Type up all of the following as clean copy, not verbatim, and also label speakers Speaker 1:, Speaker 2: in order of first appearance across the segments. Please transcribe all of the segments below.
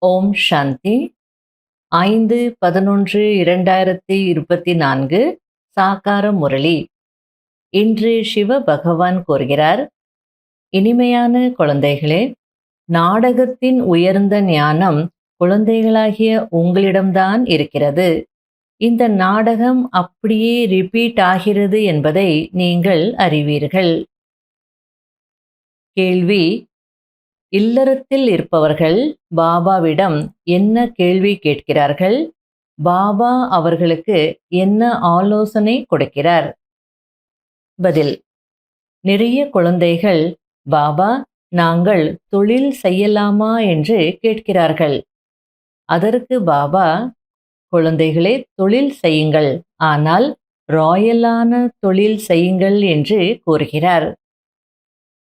Speaker 1: ஓம் சாந்தி. 5/11/2024 சாகார முரளி. இன்று சிவ பகவான் கூறுகிறார், இனிமையான குழந்தைகளே, நாடகத்தின் உயர்ந்த ஞானம் குழந்தைகளாகிய உங்களிடம்தான் இருக்கிறது. இந்த நாடகம் அப்படியே ரிப்பீட் ஆகிறது என்பதை நீங்கள் அறிவீர்கள். கேள்வி: இல்லறத்தில் இருப்பவர்கள் பாபாவிடம் என்ன கேள்வி கேட்கிறார்கள்? பாபா அவர்களுக்கு என்ன ஆலோசனை கொடுக்கிறார்? பதில்: நிறைய குழந்தைகள், பாபா, நாங்கள் தொழில் செய்யலாமா என்று கேட்கிறார்கள். அதற்கு பாபா, குழந்தைகளே, தொழில் செய்யுங்கள், ஆனால் ராயலான தொழில் செய்யுங்கள் என்று கூறுகிறார்.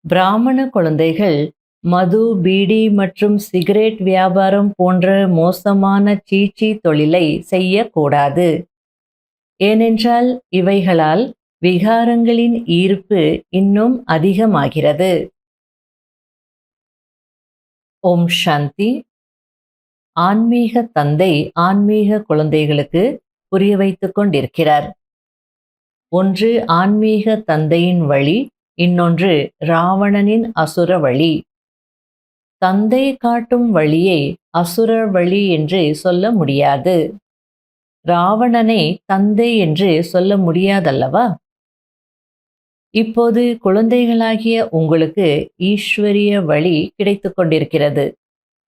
Speaker 1: பிராமண குழந்தைகள் மது, பீடி மற்றும் சிகரெட் வியாபாரம் போன்ற மோசமான சீச்சி தொழிலை செய்யக்கூடாது. ஏனென்றால் இவைகளால் விகாரங்களின் ஈர்ப்பு இன்னும் அதிகமாகிறது. ஓம் சாந்தி. ஆன்மீக தந்தை ஆன்மீக குழந்தைகளுக்கு புரிய வைத்துக் கொண்டிருக்கிறார். ஒன்று ஆன்மீக தந்தையின் வழி, இன்னொன்று ராவணனின் அசுர வழி. தந்தை காட்டும் வழியை அசுர வழி என்று சொல்ல முடியாது. ராவணனை தந்தை என்று சொல்ல முடியாதல்லவா? இப்போது குழந்தைகளாகிய உங்களுக்கு ஈஸ்வரிய வழி கிடைத்து கொண்டிருக்கிறது.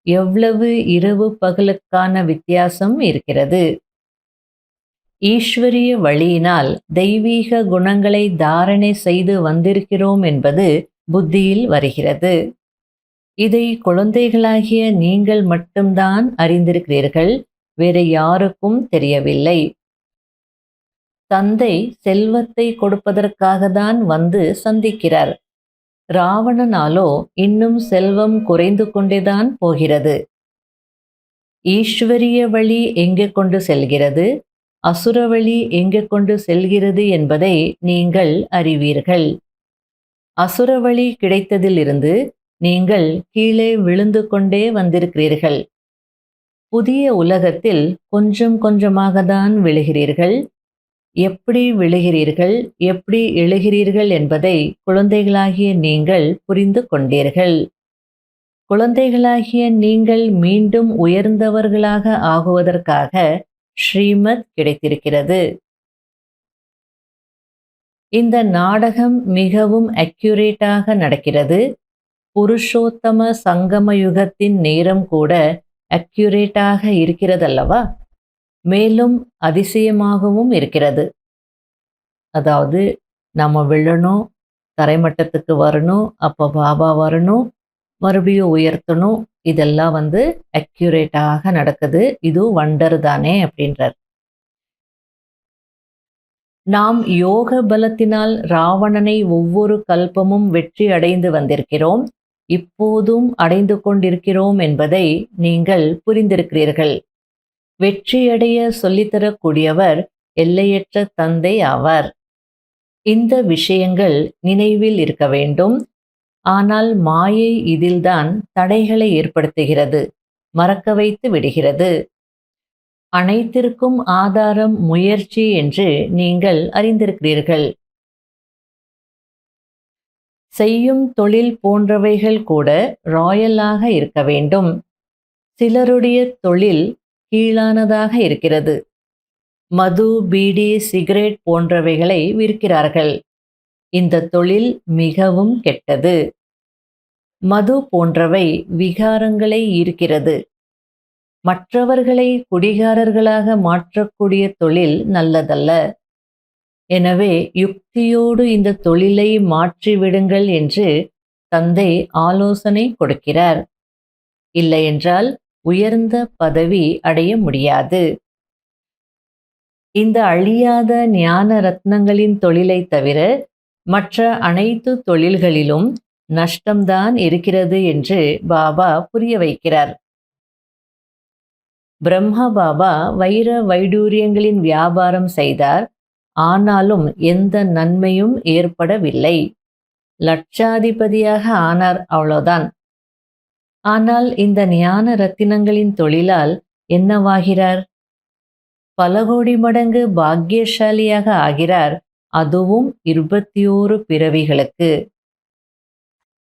Speaker 1: எவ்வளவு இரவு பகலுக்கான வித்தியாசம் இருக்கிறது! ஈஸ்வரிய வழியினால் தெய்வீக குணங்களை தாரணை செய்து வந்திருக்கிறோம் என்பது புத்தியில் வருகிறது. இதை குழந்தைகளாகிய நீங்கள் மட்டும்தான் அறிந்திருக்கிறீர்கள், வேறு யாருக்கும் தெரியவில்லை. தந்தை செல்வத்தை கொடுப்பதற்காக தான் வந்து சந்திக்கிறார். ராவணனாலோ இன்னும் செல்வம் குறைந்து கொண்டேதான் போகிறது. ஈஸ்வரிய வழி எங்கே கொண்டு செல்கிறது, அசுர வழி எங்கே கொண்டு செல்கிறது என்பதை நீங்கள் அறிவீர்கள். அசுர வழி கிடைத்ததிலிருந்து நீங்கள் கீழே விழுந்து கொண்டே வந்திருக்கிறீர்கள். புதிய உலகத்தில் கொஞ்சம் கொஞ்சமாக தான் விழுகிறீர்கள். எப்படி விழுகிறீர்கள், எப்படி எழுகிறீர்கள் என்பதை குழந்தைகளாகிய நீங்கள் புரிந்து கொண்டீர்கள். குழந்தைகளாகிய நீங்கள் மீண்டும் உயர்ந்தவர்களாக ஆகுவதற்காக ஸ்ரீமத் கிடைத்திருக்கிறது. இந்த நாடகம் மிகவும் அக்யூரேட்டாக நடக்கிறது. புருஷோத்தம சங்கம யுகத்தின் நேரம் கூட அக்யூரேட்டாக இருக்கிறதல்லவா? மேலும் அதிசயமாகவும் இருக்கிறது. அதாவது நம்ம விழணும், தரைமட்டத்துக்கு வரணும், அப்போ பாபா வரணும், மறுபடியும் உயர்த்தணும். இதெல்லாம் அக்யூரேட்டாக நடக்குது. இது வண்டர் தானே அப்படின்றார். நாம் யோக பலத்தினால் ராவணனை ஒவ்வொரு கல்பமும் வெற்றி அடைந்து வந்திருக்கிறோம், இப்போதும் அடைந்து கொண்டிருக்கிறோம் என்பதை நீங்கள் புரிந்திருக்கிறீர்கள். வெற்றியடைய சொல்லித்தரக்கூடியவர் எல்லையற்ற தந்தை ஆவார். இந்த விஷயங்கள் நினைவில் இருக்க வேண்டும். ஆனால் மாயை இதில்தான் தடைகளை ஏற்படுத்துகிறது, மறக்க வைத்து விடுகிறது. அனைத்திற்கும் ஆதாரம் முயற்சி என்று நீங்கள் அறிந்திருக்கிறீர்கள். செய்யும் தொழில் போன்றவைகள் கூட ராயலாக இருக்க வேண்டும். சிலருடைய தொழில் கீழானதாக இருக்கிறது. மது, பீடி, சிகரெட் போன்றவைகளை விற்கிறார்கள். இந்த தொழில் மிகவும் கெட்டது. மது போன்றவை விகாரங்களை ஈர்க்கிறது. மற்றவர்களை குடிகாரர்களாக மாற்றக்கூடிய தொழில் நல்லதல்ல. எனவே யுக்தியோடு இந்த தொழிலை மாற்றிவிடுங்கள் என்று தந்தை ஆலோசனை கொடுக்கிறார். இல்லையென்றால் உயர்ந்த பதவி அடைய முடியாது. இந்த அழியாத ஞான ரத்னங்களின் தொழிலை தவிர மற்ற அனைத்து தொழில்களிலும் நஷ்டம்தான் இருக்கிறது என்று பாபா புரிய வைக்கிறார். பிரம்மா பாபா வைர வைடூரியங்களின் வியாபாரம் செய்தார். ஆனாலும் எந்த நன்மையும் ஏற்படவில்லை. லட்சாதிபதியாக ஆனார், அவ்வளோதான். ஆனால் இந்த ஞான ரத்தினங்களின் தொழிலால் என்னவாகிறார்? பல கோடி மடங்கு பாக்கியசாலியாக ஆகிறார். அதுவும் 21 பிறவிகளுக்கு.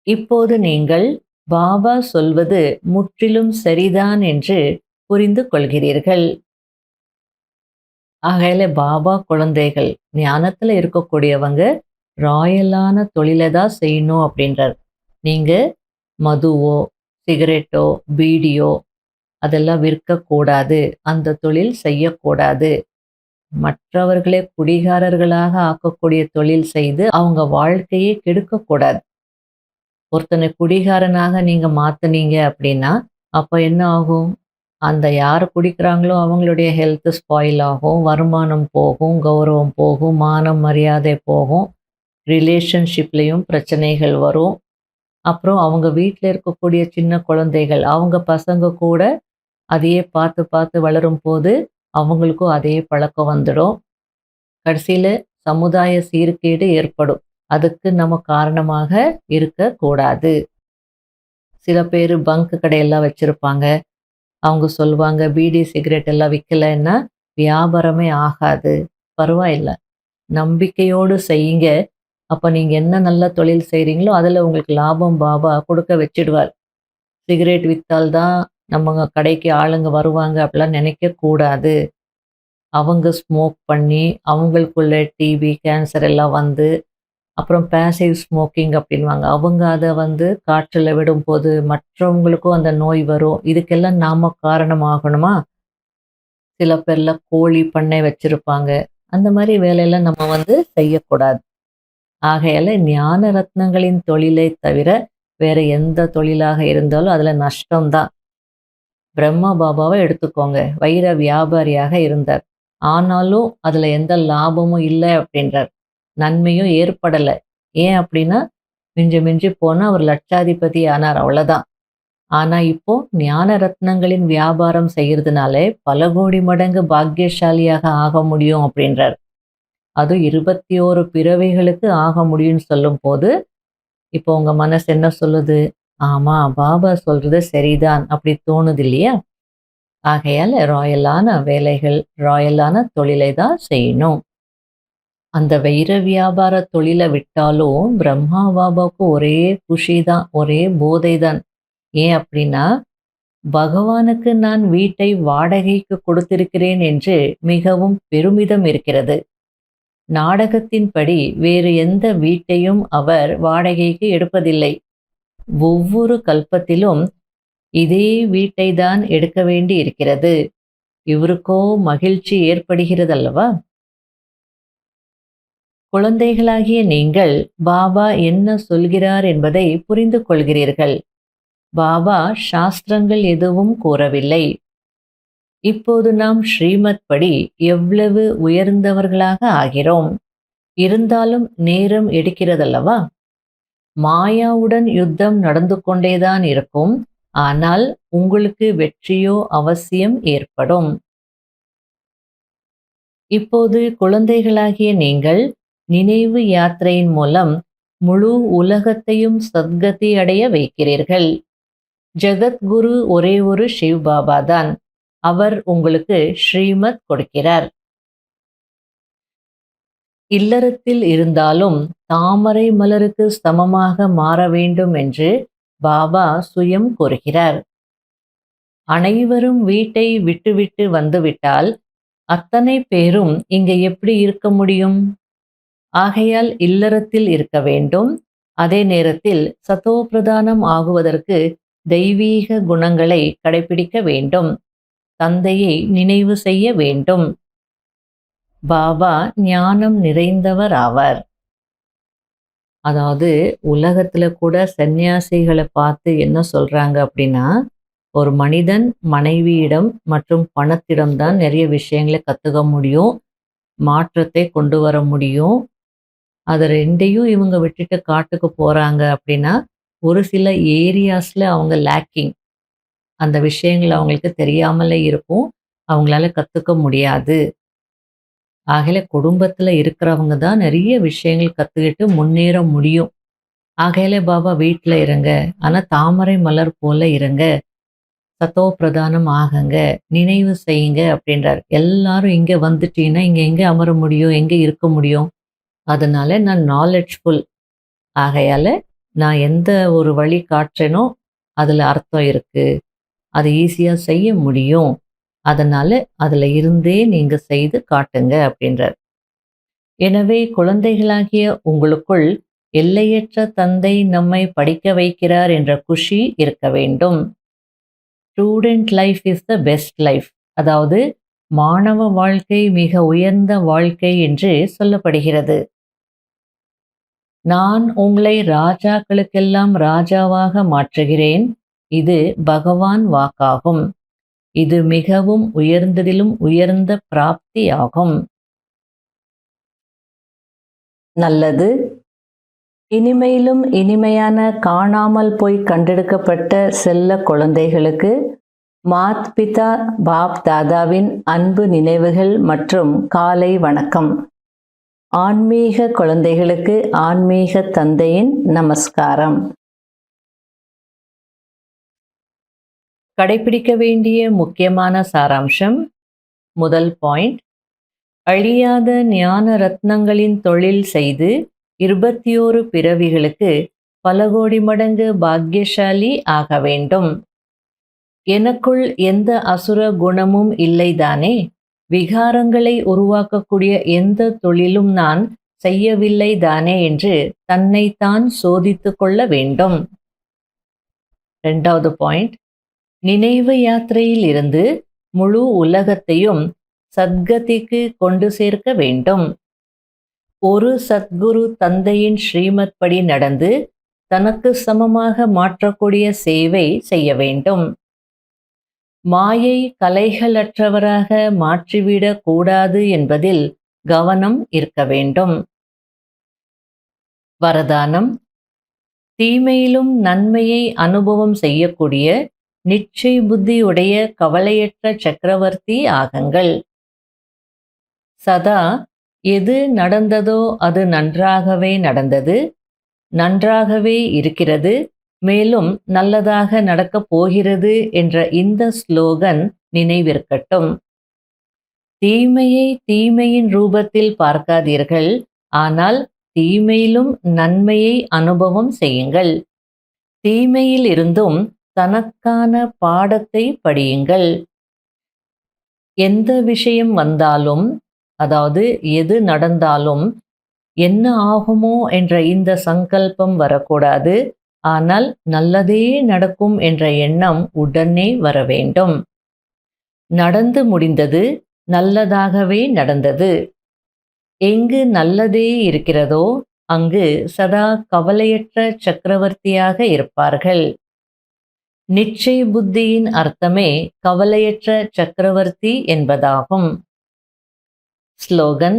Speaker 1: இப்போது நீங்கள் பாபா சொல்வது முற்றிலும் சரிதான் என்று புரிந்து கொள்கிறீர்கள். ஆகையில பாபா குழந்தைகள் ஞானத்துல இருக்கக்கூடியவங்க ராயலான தொழிலை தான் செய்யணும் அப்படின்றார். நீங்க மதுவோ சிகரெட்டோ பீடியோ அதெல்லாம் விற்கக்கூடாது, அந்த தொழில் செய்யக்கூடாது. மற்றவர்களை குடிகாரர்களாக ஆக்கக்கூடிய தொழில் செய்து அவங்க வாழ்க்கையை கெடுக்கக்கூடாது. ஒருத்தனை குடிகாரனாக நீங்க மாத்துனீங்க அப்படின்னா அப்ப என்ன ஆகும்? அந்த யார் குடிக்கிறாங்களோ அவங்களுடைய ஹெல்த் ஸ்பாயில் ஆகும், வருமானம் போகும், கௌரவம் போகும், மானம் மரியாதை போகும், ரிலேஷன்ஷிப்லேயும் பிரச்சனைகள் வரும். அப்புறம் அவங்க வீட்டில் இருக்கக்கூடிய சின்ன குழந்தைகள் அவங்க பசங்க கூட அதையே பார்த்து பார்த்து வளரும்போது அவங்களுக்கும் அதே பழக்கம் வந்துடும். கடைசியில் சமுதாய சீர்கேடு ஏற்படும். அதுக்கு நம்ம காரணமாக இருக்கக்கூடாது. சில பேர் பங்க் கடையெல்லாம் வச்சுருப்பாங்க. அவங்க சொல்லுவாங்க பீடி சிகரெட் எல்லாம் விற்கலைன்னா வியாபாரமே ஆகாது. பரவாயில்ல, நம்பிக்கையோடு செய்யுங்க. அப்போ நீங்கள் என்ன நல்ல தொழில் செய்கிறீங்களோ அதில் உங்களுக்கு லாபம் பாபா கொடுக்க வச்சிடுவார். சிகரெட் விற்றால்தான் நம்ம கடைக்கு ஆளுங்க வருவாங்க அப்படிலாம் நினைக்கக்கூடாது. அவங்க ஸ்மோக் பண்ணி அவங்களுக்குள்ள டிபி கேன்சர் எல்லாம் வந்து அப்புறம் பேசிவ் ஸ்மோக்கிங் அப்படின்வாங்க. அவங்க அதை வந்து காற்றில் விடும்போது மற்றவங்களுக்கும் அந்த நோய் வரும். இதுக்கெல்லாம் நாம காரணமாகணுமா? சில பேர்லாம் கோழி பண்ணை வச்சிருப்பாங்க. அந்த மாதிரி வேலையெல்லாம் நம்ம வந்து செய்யக்கூடாது. ஆகையால ஞான ரத்னங்களின் தொழிலை தவிர வேற எந்த தொழிலாக இருந்தாலும் அதில் நஷ்டம்தான். பிரம்மா பாபாவை எடுத்துக்கோங்க. வைர வியாபாரியாக இருந்தார். ஆனாலும் அதில் எந்த லாபமும் இல்லை அப்படின்றார். நன்மையும் ஏற்படலை. ஏன் அப்படின்னா மிஞ்சி மிஞ்சி போனால் அவர் லட்சாதிபதி ஆனார், அவ்வளோதான். ஆனால் இப்போ ஞான ரத்னங்களின் வியாபாரம் செய்யறதுனாலே பல கோடி மடங்கு பாக்கியசாலியாக ஆக முடியும் அப்படின்றார். அது 21 பிறவைகளுக்கு ஆக முடியும்னு சொல்லும் போது இப்போ உங்க மனசு என்ன சொல்லுது? ஆமா, பாபா சொல்றது சரிதான் அப்படி தோணுது இல்லையா? ஆகையால ராயலான வேலைகள், ராயலான தொழிலை தான் செய்யணும். அந்த வைர வியாபார தொழிலை விட்டாலும் பிரம்மா பாபாவுக்கு ஒரே குஷி தான், ஒரே போதை தான். ஏன் அப்படின்னா பகவானுக்கு நான் வீட்டை வாடகைக்கு கொடுத்திருக்கிறேன் என்று மிகவும் பெருமிதம் இருக்கிறது. நாடகத்தின்படி வேறு எந்த வீட்டையும் அவர் வாடகைக்கு எடுப்பதில்லை. ஒவ்வொரு கல்பத்திலும் இதே வீட்டை தான் எடுக்க வேண்டி இருக்கிறது. இவருக்கோ மகிழ்ச்சி ஏற்படுகிறதல்லவா? குழந்தைகளாகிய நீங்கள் பாபா என்ன சொல்கிறார் என்பதை புரிந்து கொள்கிறீர்கள். பாபா சாஸ்திரங்கள் எதுவும் கூறவில்லை. இப்போது நாம் ஸ்ரீமத் படி எவ்வளவு உயர்ந்தவர்களாக ஆகிறோம். இருந்தாலும் நேரம் எடுக்கிறதல்லவா? மாயாவுடன் யுத்தம் நடந்து கொண்டேதான் இருக்கும். ஆனால் உங்களுக்கு வெற்றியோ அவசியம் ஏற்படும். இப்போது குழந்தைகளாகிய நீங்கள் நினைவு யாத்திரையின் மூலம் முழு உலகத்தையும் சத்கதி அடைய வைக்கிறீர்கள். ஜெகத்குரு ஒரே ஒரு சிவ் பாபா தான். அவர் உங்களுக்கு ஸ்ரீமத் கொடுக்கிறார். இல்லறத்தில் இருந்தாலும் தாமரை மலருக்கு சமமாக மாற வேண்டும் என்று பாபா சுயம் கூறுகிறார். அனைவரும் வீட்டை விட்டுவிட்டு வந்துவிட்டால் அத்தனை பேரும் இங்க எப்படி இருக்க முடியும்? ஆகையால் இல்லறத்தில் இருக்க வேண்டும். அதே நேரத்தில் சதோபிரதானம் ஆகுவதற்கு தெய்வீக குணங்களை கடைபிடிக்க வேண்டும். தந்தையை நினைவு செய்ய வேண்டும். பாபா ஞானம் நிறைந்தவர் ஆவார். அதாவது உலகத்துல கூட சந்நியாசிகளை பார்த்து என்ன சொல்றாங்க அப்படின்னா, ஒரு மனிதன் மனைவியிடம் மற்றும் பணத்திடம் தான் நிறைய விஷயங்களை கத்துக்க முடியும், மாற்றத்தை கொண்டு வர முடியும். அது ரெண்டையும் இவங்க விட்டுட்டு காட்டுக்கு போறாங்க அப்படின்னா ஒரு சில ஏரியாஸ்ல அவங்க லேக்கிங், அந்த விஷயங்கள் அவங்களுக்கு தெரியாமலே இருக்கும், அவங்களால கத்துக்க முடியாது. ஆகல குடும்பத்துல இருக்கிறவங்க தான் நிறைய விஷயங்கள் கத்துக்கிட்டு முன்னேற முடியும். ஆகையில பாபா வீட்டில் இருங்க, ஆனால் தாமரை மலர் போல இருங்க, சத்தோ பிரதானம் ஆகுங்க, நினைவு செய்யுங்க அப்படின்றார். எல்லாரும் இங்கே வந்துட்டீங்கன்னா இங்கே எங்கே அமர முடியும், எங்கே இருக்க முடியும்? அதனால நான் நாலெட்ஜ்ஃபுல் ஆகையால் நான் எந்த ஒரு வழி காட்டுறேனோ அதில் அர்த்தம் இருக்குது, அதை ஈஸியாக செய்ய முடியும், அதனால் அதில் இருந்தே நீங்கள் செய்து காட்டுங்க அப்படின்றார். எனவே குழந்தைகளாகிய உங்களுக்குள் எல்லையற்ற தந்தை நம்மை படிக்க வைக்கிறார் என்ற குஷி இருக்க வேண்டும். Student life is the best life, அதாவது மாணவ வாழ்க்கை மிக உயர்ந்த வாழ்க்கை என்று சொல்லப்படுகிறது. நான் உங்களை ராஜாக்களுக்கெல்லாம் ராஜாவாக மாற்றுகிறேன், இது பகவான் வாக்காகும். இது மிகவும் உயர்ந்ததிலும் உயர்ந்த பிராப்தி ஆகும். நல்லது. இனிமையிலும் இனிமையான காணாமல் போய் கண்டெடுக்கப்பட்ட செல்ல குழந்தைகளுக்கு மாத் பிதா பாப் தாதாவின் அன்பு நினைவுகள் மற்றும் காலை வணக்கம். ஆன்மீக குழந்தைகளுக்கு ஆன்மீக தந்தையின் நமஸ்காரம். கடைபிடிக்க வேண்டிய முக்கியமான சாராம்சம். முதல் பாயிண்ட், அழியாத ஞான ரத்னங்களின் தொழில் செய்து 21 பிறவிகளுக்கு பல கோடி மடங்கு பாக்கியசாலி ஆக வேண்டும். எனக்குள் எந்த அசுர குணமும் இல்லைதானே, விகாரங்களை உருவாக்கக்கூடிய எந்த தொழிலும் நான் செய்யவில்லை தானே என்று தன்னைத்தான் சோதித்து கொள்ள வேண்டும். இரண்டாவது பாயிண்ட், நினைவு யாத்திரையில் இருந்து முழு உலகத்தையும் சத்கதிக்கு கொண்டு சேர்க்க வேண்டும். ஒரு சத்குரு தந்தையின் ஸ்ரீமத் படி நடந்து தனக்கு சமமாக மாற்றக்கூடிய சேவை செய்ய வேண்டும். மாயை கலைகளற்றவராக மாற்றிவிடக் கூடாது என்பதில் கவனம் இருக்க வேண்டும். வரதானம், தீமையிலும் நன்மையை அனுபவம் செய்யக்கூடிய நிச்சய புத்தியுடைய கவலையற்ற சக்கரவர்த்தி ஆகுங்கள். சதா எது நடந்ததோ அது நன்றாகவே நடந்தது, நன்றாகவே இருக்கிறது, மேலும் நல்லதாக நடக்கப் போகிறது என்ற இந்த ஸ்லோகன் நினைவிருக்கட்டும். தீமையை தீமையின் ரூபத்தில் பார்க்காதீர்கள், ஆனால் தீமையிலும் நன்மையை அனுபவம் செய்யுங்கள். தீமையில் இருந்தும் தனக்கான பாடத்தை படியுங்கள். எந்த விஷயம் வந்தாலும், அதாவது எது நடந்தாலும் என்ன ஆகுமோ என்ற இந்த சங்கல்பம் வரக்கூடாது, ஆனால் நல்லதே நடக்கும் என்ற எண்ணம் உடனே வர வேண்டும். நடந்து முடிந்தது, நல்லதாகவே நடந்தது. எங்கு நல்லதே இருக்கிறதோ அங்கு சதா கவலையற்ற சக்கரவர்த்தியாக இருப்பார்கள். நிச்சய புத்தியின் அர்த்தமே கவலையற்ற சக்கரவர்த்தி என்பதாகும். ஸ்லோகன்,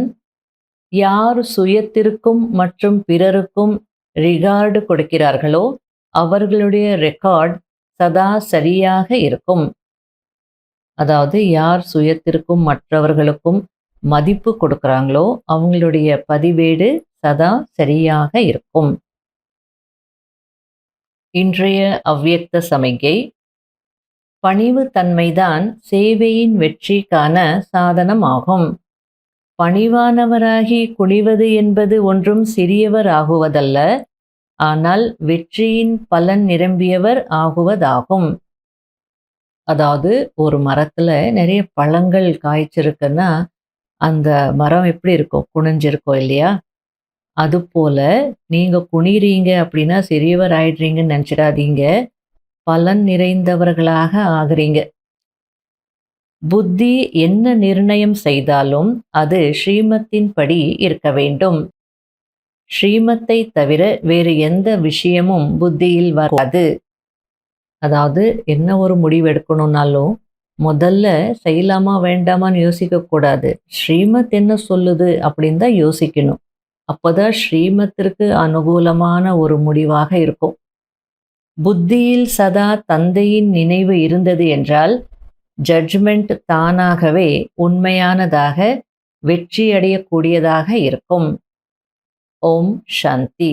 Speaker 1: யார் சுயத்திற்கும் மற்றும் பிறருக்கும் ரிகார்டு கொடுக்கிறார்களோ அவர்களுடைய ரெக்கார்ட் சதா சரியாக இருக்கும். அதாவது யார் சுயத்திற்கும் மற்றவர்களுக்கும் மதிப்பு கொடுக்குறாங்களோ அவங்களுடைய பதிவேடு சதா சரியாக இருக்கும். இன்றைய அவ்வியக்த சமிக்கை, பணிவு தன்மைதான் சேவையின் வெற்றிக்கான சாதனமாகும். பணிவானவராகி குனிவது என்பது ஒன்றும் சிறியவர் ஆகுவதல்ல, ஆனால் வெற்றியின் பலன் நிரம்பியவர் ஆகுவதாகும். அதாவது ஒரு மரத்துல நிறைய பழங்கள் காய்ச்சிருக்குன்னா அந்த மரம் எப்படி இருக்கும், குனிஞ்சிருக்கும் இல்லையா? அதுபோல நீங்க குனிறீங்க அப்படின்னா சிறியவர் ஆயிடுறீங்கன்னு நினச்சிடாதீங்க, பலன் நிறைந்தவர்களாக ஆகுறீங்க. புத்தி என்ன நிர்ணயம் செய்தாலும் அது ஸ்ரீமத்தின் படி இருக்க வேண்டும். ஸ்ரீமத்தை தவிர வேறு எந்த விஷயமும் புத்தியில் வராது. அதாவது என்ன ஒரு முடிவு எடுக்கணும்னாலும் முதல்ல செய்யலாமா வேண்டாமான்னு யோசிக்கக்கூடாது. ஸ்ரீமத் என்ன சொல்லுது அப்படின்னு தான் யோசிக்கணும். அப்போதான் ஸ்ரீமத்திற்கு அனுகூலமான ஒரு முடிவாக இருக்கும். புத்தியில் சதா தந்தையின் நினைவு இருந்தது என்றால் ஜட்ஜ்மெண்ட் தானாகவே உண்மையானதாக வெற்றியடையக்கூடியதாக இருக்கும். ஓம் சாந்தி.